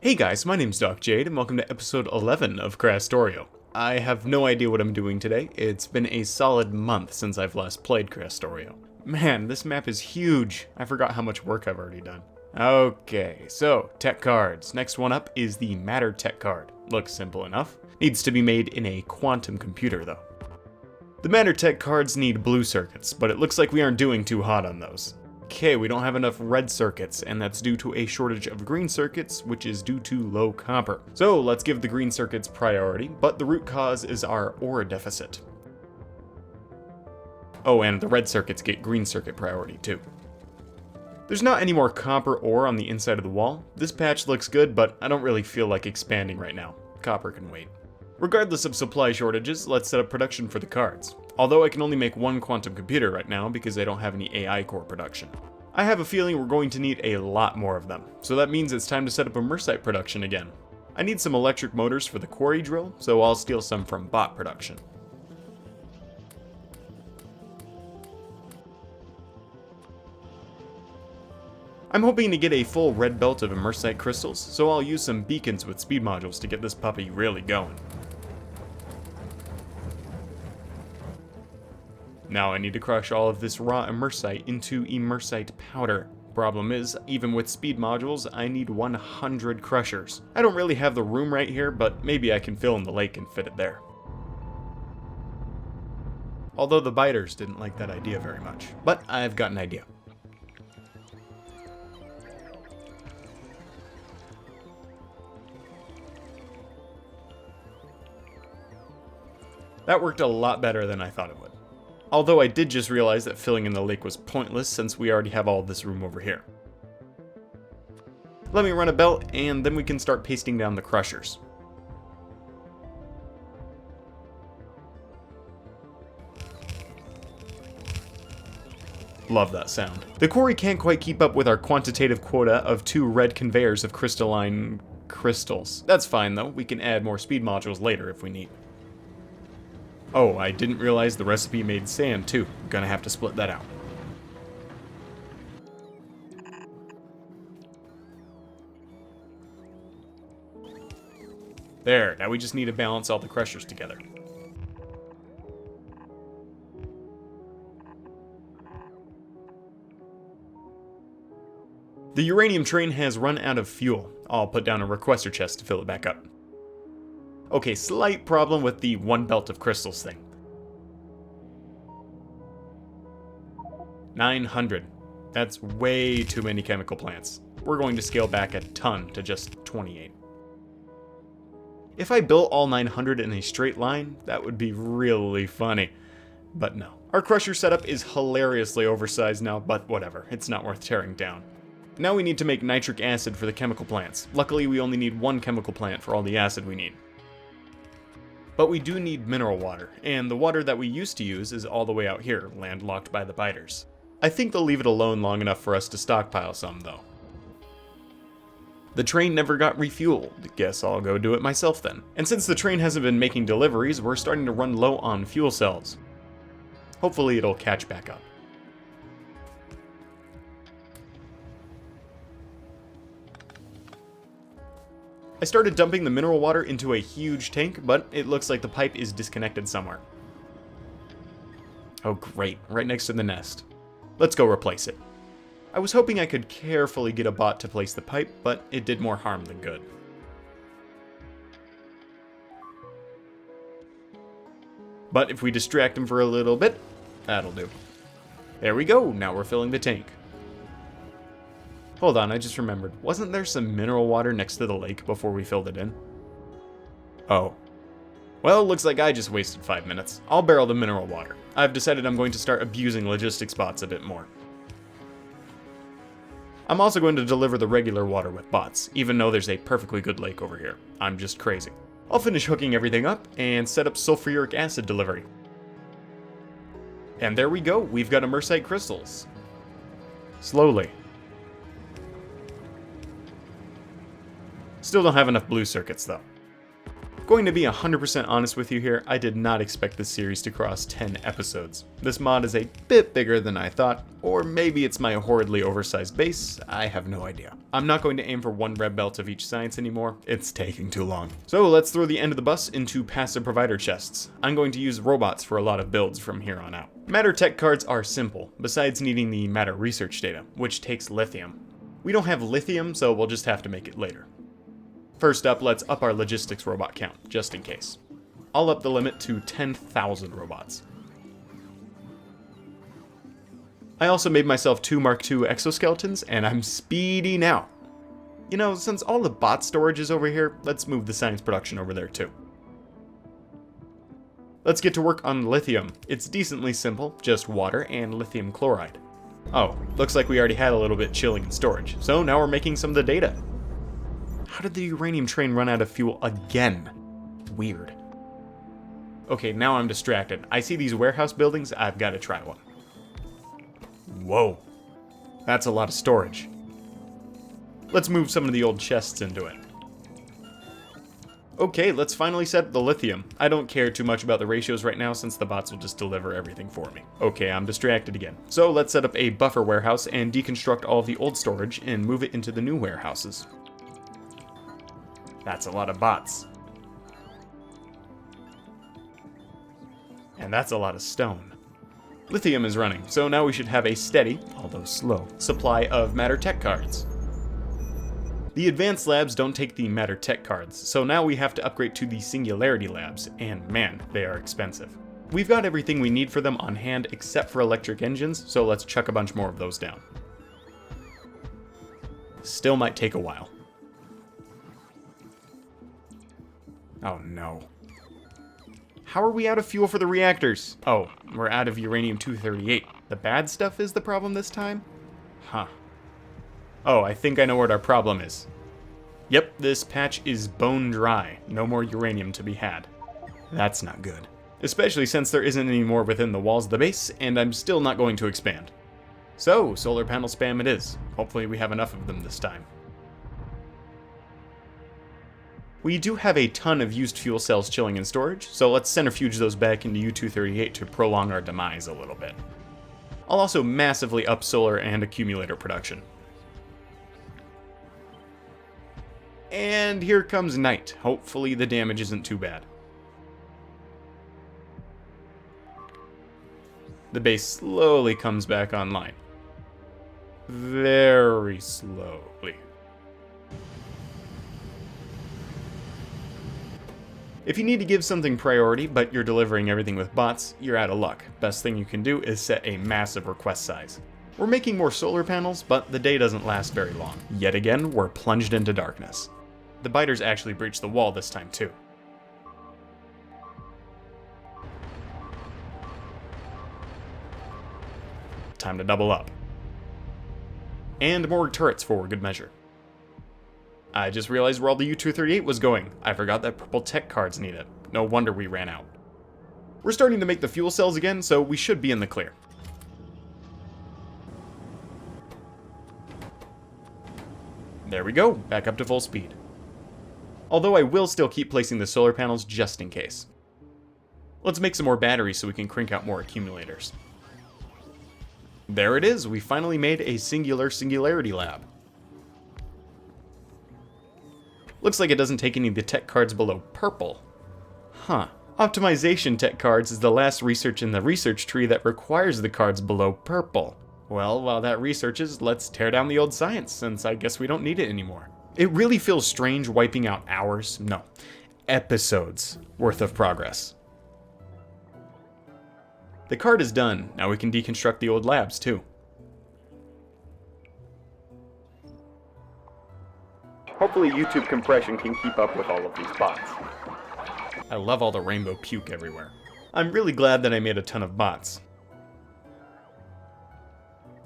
Hey guys, my name's DocJade, and welcome to episode 11 of Krastorio. I have no idea what I'm doing today. It's been a solid month since I've last played Krastorio. Man, this map is huge. I forgot how much work I've already done. Okay, so tech cards. Next one up is the Matter tech card. Looks simple enough. Needs to be made in a quantum computer though. The Matter tech cards need blue circuits, but it looks like we aren't doing too hot on those. Okay, we don't have enough red circuits, and that's due to a shortage of green circuits, which is due to low copper. So let's give the green circuits priority, but the root cause is our ore deficit. Oh, and the red circuits get green circuit priority too. There's not any more copper ore on the inside of the wall. This patch looks good, but I don't really feel like expanding right now. Copper can wait. Regardless of supply shortages, let's set up production for the cards. Although I can only make one quantum computer right now because I don't have any AI core production. I have a feeling we're going to need a lot more of them, so that means it's time to set up a Mersite production again. I need some electric motors for the quarry drill, so I'll steal some from bot production. I'm hoping to get a full red belt of Mersite crystals, so I'll use some beacons with speed modules to get this puppy really going. Now I need to crush all of this raw Mersite into Mersite powder. Problem is, even with speed modules, I need 100 crushers. I don't really have the room right here, but maybe I can fill in the lake and fit it there. Although the biters didn't like that idea very much, but I've got an idea. That worked a lot better than I thought it would. Although I did just realize that filling in the lake was pointless since we already have all this room over here. Let me run a belt and then we can start pasting down the crushers. Love that sound. The quarry can't quite keep up with our quantitative quota of 2 red conveyors of crystalline crystals. That's fine though, we can add more speed modules later if we need. Oh, I didn't realize the recipe made sand too. I'm gonna have to split that out. There, now we just need to balance all the crushers together. The uranium train has run out of fuel. I'll put down a requester chest to fill it back up. Okay, slight problem with the one belt of crystals thing. 900. That's way too many chemical plants. We're going to scale back a ton to just 28. If I built all 900 in a straight line, that would be really funny. But no. Our crusher setup is hilariously oversized now, but whatever. It's not worth tearing down. Now we need to make nitric acid for the chemical plants. Luckily, we only need one chemical plant for all the acid we need. But we do need mineral water, and the water that we used to use is all the way out here, landlocked by the biters. I think they'll leave it alone long enough for us to stockpile some, though. The train never got refueled. Guess I'll go do it myself then. And since the train hasn't been making deliveries, we're starting to run low on fuel cells. Hopefully it'll catch back up. I started dumping the mineral water into a huge tank, but it looks like the pipe is disconnected somewhere. Oh great, right next to the nest. Let's go replace it. I was hoping I could carefully get a bot to place the pipe, but it did more harm than good. But if we distract him for a little bit, that'll do. There we go, now we're filling the tank. Hold on, I just remembered. Wasn't there some mineral water next to the lake before we filled it in? Oh. Well, looks like I just wasted 5 minutes. I'll barrel the mineral water. I've decided I'm going to start abusing logistics bots a bit more. I'm also going to deliver the regular water with bots, even though there's a perfectly good lake over here. I'm just crazy. I'll finish hooking everything up and set up sulfuric acid delivery. And there we go, we've got Mersite crystals. Slowly. Still don't have enough blue circuits though. Going to be 100% honest with you here, I did not expect this series to cross 10 episodes. This mod is a bit bigger than I thought, or maybe it's my horridly oversized base, I have no idea. I'm not going to aim for one red belt of each science anymore, it's taking too long. So let's throw the end of the bus into passive provider chests. I'm going to use robots for a lot of builds from here on out. Matter tech cards are simple, besides needing the matter research data, which takes lithium. We don't have lithium, so we'll just have to make it later. First up, let's up our logistics robot count, just in case. I'll up the limit to 10,000 robots. I also made myself 2 Mark II exoskeletons, and I'm speedy now. You know, since all the bot storage is over here, let's move the science production over there too. Let's get to work on lithium. It's decently simple, just water and lithium chloride. Oh, looks like we already had a little bit chilling in storage, so now we're making some of the data. How did the uranium train run out of fuel again? Weird. Okay, now I'm distracted. I see these warehouse buildings, I've got to try one. Whoa. That's a lot of storage. Let's move some of the old chests into it. Okay, let's finally set up the lithium. I don't care too much about the ratios right now since the bots will just deliver everything for me. Okay, I'm distracted again. So let's set up a buffer warehouse and deconstruct all of the old storage and move it into the new warehouses. That's a lot of bots. And that's a lot of stone. Lithium is running, so now we should have a steady, although slow, supply of matter tech cards. The advanced labs don't take the matter tech cards, so now we have to upgrade to the singularity labs, and man, they are expensive. We've got everything we need for them on hand except for electric engines, so let's chuck a bunch more of those down. Still might take a while. Oh no. How are we out of fuel for the reactors? Oh, we're out of uranium-238. The bad stuff is the problem this time? Huh. Oh, I think I know what our problem is. Yep, this patch is bone dry. No more uranium to be had. That's not good. Especially since there isn't any more within the walls of the base, and I'm still not going to expand. So, solar panel spam it is. Hopefully we have enough of them this time. We do have a ton of used fuel cells chilling in storage, so let's centrifuge those back into U-238 to prolong our demise a little bit. I'll also massively up solar and accumulator production. And here comes night. Hopefully the damage isn't too bad. The base slowly comes back online. Very slowly. If you need to give something priority, but you're delivering everything with bots, you're out of luck. Best thing you can do is set a massive request size. We're making more solar panels, but the day doesn't last very long. Yet again, we're plunged into darkness. The biters actually breached the wall this time too. Time to double up. And more turrets for good measure. I just realized where all the U-238 was going. I forgot that purple tech cards need it. No wonder we ran out. We're starting to make the fuel cells again, so we should be in the clear. There we go, back up to full speed. Although I will still keep placing the solar panels just in case. Let's make some more batteries so we can crank out more accumulators. There it is, we finally made a singularity lab. Looks like it doesn't take any of the tech cards below purple. Huh. Optimization tech cards is the last research in the research tree that requires the cards below purple. Well, while that researches, let's tear down the old science, since I guess we don't need it anymore. It really feels strange wiping out hours, no, episodes worth of progress. The card is done, now we can deconstruct the old labs too. Hopefully YouTube compression can keep up with all of these bots. I love all the rainbow puke everywhere. I'm really glad that I made a ton of bots.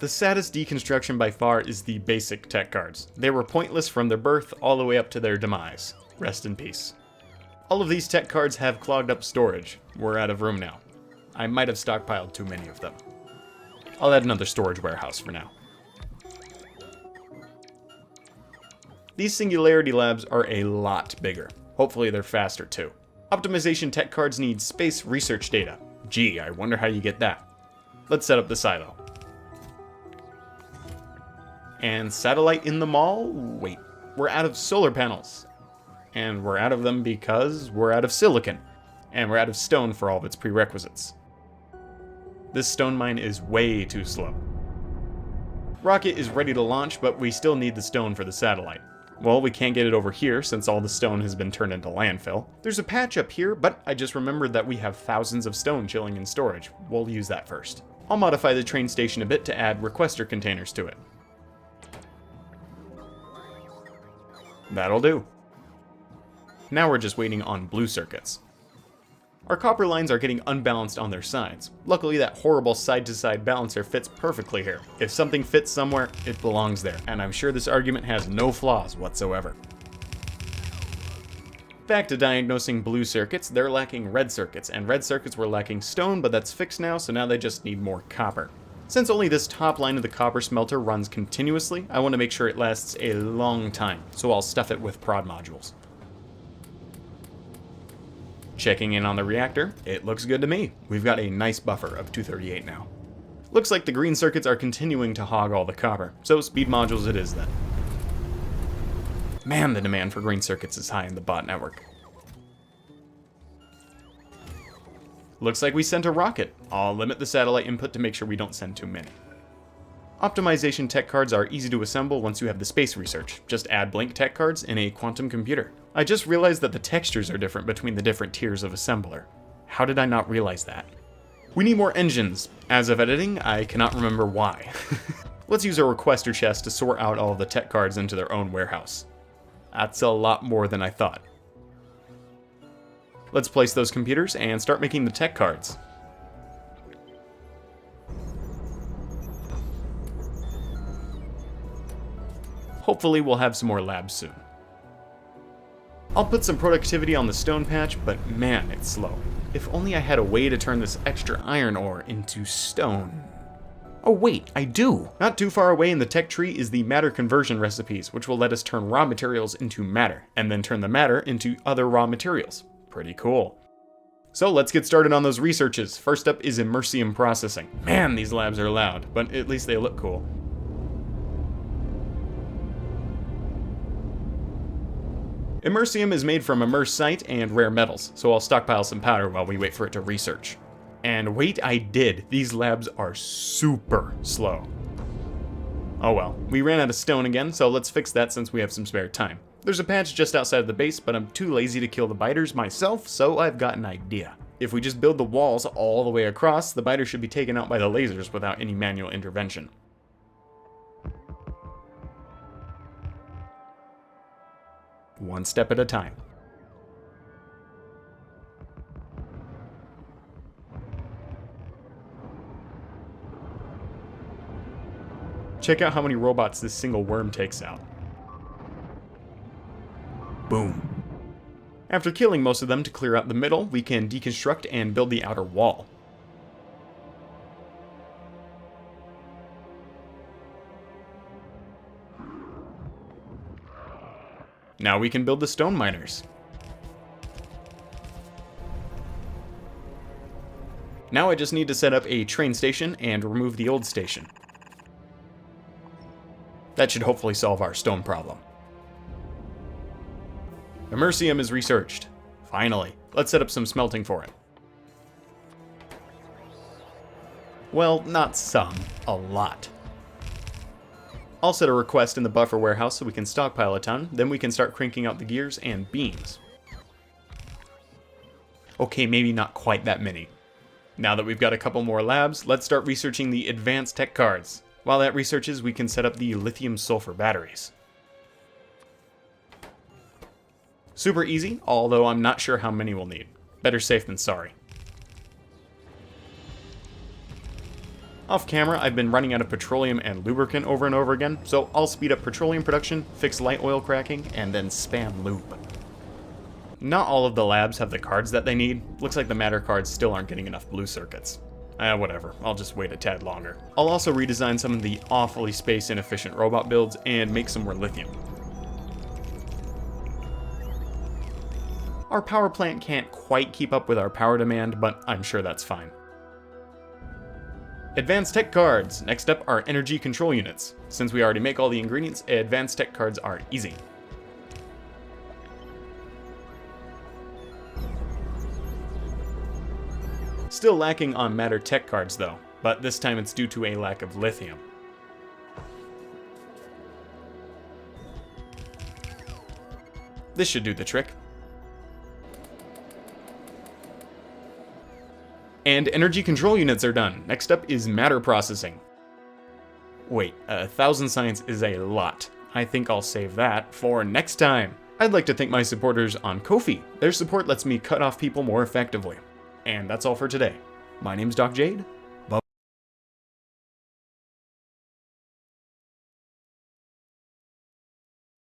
The saddest deconstruction by far is the basic tech cards. They were pointless from their birth all the way up to their demise. Rest in peace. All of these tech cards have clogged up storage. We're out of room now. I might have stockpiled too many of them. I'll add another storage warehouse for now. These singularity labs are a lot bigger. Hopefully they're faster too. Optimization tech cards need space research data. Gee, I wonder how you get that. Let's set up the silo. And satellite in the mall? Wait, we're out of solar panels. And we're out of them because we're out of silicon. And we're out of stone for all of its prerequisites. This stone mine is way too slow. Rocket is ready to launch, but we still need the stone for the satellite. Well, we can't get it over here since all the stone has been turned into landfill. There's a patch up here, but I just remembered that we have thousands of stone chilling in storage. We'll use that first. I'll modify the train station a bit to add requester containers to it. That'll do. Now we're just waiting on blue circuits. Our copper lines are getting unbalanced on their sides. Luckily, that horrible side-to-side balancer fits perfectly here. If something fits somewhere, it belongs there, and I'm sure this argument has no flaws whatsoever. Back to diagnosing blue circuits, they're lacking red circuits, and red circuits were lacking stone, but that's fixed now, so now they just need more copper. Since only this top line of the copper smelter runs continuously, I want to make sure it lasts a long time, so I'll stuff it with prod modules. Checking in on the reactor, it looks good to me. We've got a nice buffer of 238 now. Looks like the green circuits are continuing to hog all the copper, so speed modules it is then. Man, the demand for green circuits is high in the bot network. Looks like we sent a rocket. I'll limit the satellite input to make sure we don't send too many. Optimization tech cards are easy to assemble once you have the space research. Just add blank tech cards in a quantum computer. I just realized that the textures are different between the different tiers of assembler. How did I not realize that? We need more engines. As of editing, I cannot remember why. Let's use a requester chest to sort out all of the tech cards into their own warehouse. That's a lot more than I thought. Let's place those computers and start making the tech cards. Hopefully we'll have some more labs soon. I'll put some productivity on the stone patch, but man, it's slow. If only I had a way to turn this extra iron ore into stone. Oh wait, I do! Not too far away in the tech tree is the matter conversion recipes, which will let us turn raw materials into matter, and then turn the matter into other raw materials. Pretty cool. So let's get started on those researches. First up is immersium processing. Man, these labs are loud, but at least they look cool. Immersium is made from immersite and rare metals, so I'll stockpile some powder while we wait for it to research. And wait, I did. These labs are super slow. Oh well, we ran out of stone again, so let's fix that since we have some spare time. There's a patch just outside of the base, but I'm too lazy to kill the biters myself, so I've got an idea. If we just build the walls all the way across, the biters should be taken out by the lasers without any manual intervention. One step at a time. Check out how many robots this single worm takes out. Boom. After killing most of them to clear out the middle, we can deconstruct and build the outer wall. Now we can build the stone miners. Now I just need to set up a train station and remove the old station. That should hopefully solve our stone problem. Immersium is researched. Finally, let's set up some smelting for it. Well, not some, a lot. I'll set a request in the buffer warehouse so we can stockpile a ton, then we can start cranking out the gears and beams. Okay, maybe not quite that many. Now that we've got a couple more labs, let's start researching the advanced tech cards. While that researches, we can set up the lithium-sulfur batteries. Super easy, although I'm not sure how many we'll need. Better safe than sorry. Off camera, I've been running out of petroleum and lubricant over and over again, so I'll speed up petroleum production, fix light oil cracking, and then spam lube. Not all of the labs have the cards that they need. Looks like the matter cards still aren't getting enough blue circuits. Whatever, I'll just wait a tad longer. I'll also redesign some of the awfully space inefficient robot builds and make some more lithium. Our power plant can't quite keep up with our power demand, but I'm sure that's fine. Advanced tech cards. Next up are energy control units. Since we already make all the ingredients, advanced tech cards are easy. Still lacking on matter tech cards though, but this time it's due to a lack of lithium. This should do the trick. And energy control units are done. Next up is matter processing. Wait, 1,000 science is a lot. I think I'll save that for next time. I'd like to thank my supporters on Ko-fi. Their support lets me cut off people more effectively. And that's all for today. My name's DocJade.